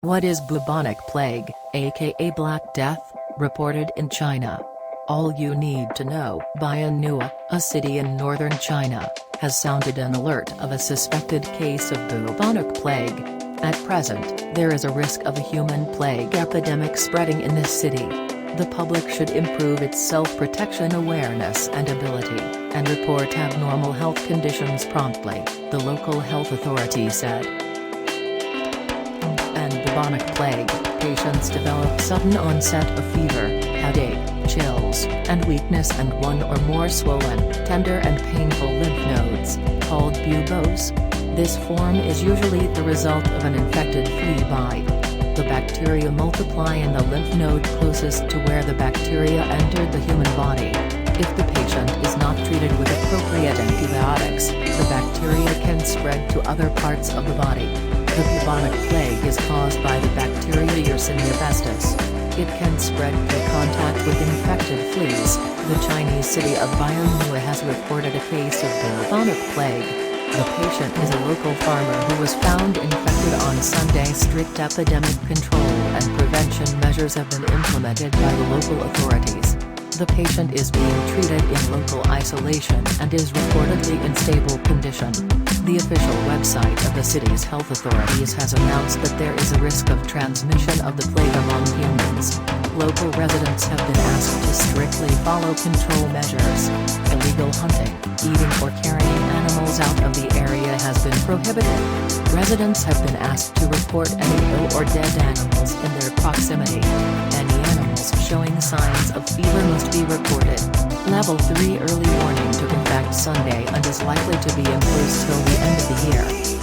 What is bubonic plague, aka Black Death, reported in China? All you need to know. Bayannur, a city in northern China, has sounded an alert of a suspected case of bubonic plague. At present, there is a risk of a human plague epidemic spreading in this city. The public should improve its self-protection awareness and ability, and report abnormal health conditions promptly, the local health authority said. And bubonic plague, patients develop sudden onset of fever, headache, chills, and weakness and one or more swollen, tender and painful lymph nodes, called buboes. This form is usually the result of an infected flea bite. The bacteria multiply in the lymph node closest to where the bacteria entered the human body. If the patient is not treated with appropriate antibiotics, the bacteria can spread to other parts of the body. The bubonic plague is caused by the bacteria Yersinia pestis. It can spread through contact with infected fleas. The Chinese city of Bayannur has reported a case of bubonic plague. The patient is a local farmer who was found infected on Sunday. Strict epidemic control and prevention measures have been implemented by the local authorities. The patient is being treated in local isolation and is reportedly in stable condition. The official website of the city's health authorities has announced that there is a risk of transmission of the plague among humans. Local residents have been asked to strictly follow control measures. Illegal hunting, eating or carrying animals out of the area has been prohibited. Residents have been asked to report any ill or dead animals in their proximity. Any animals showing signs of fever must be reported. Level 3 early warning took effect Sunday and is likely to be in place till the end of the year.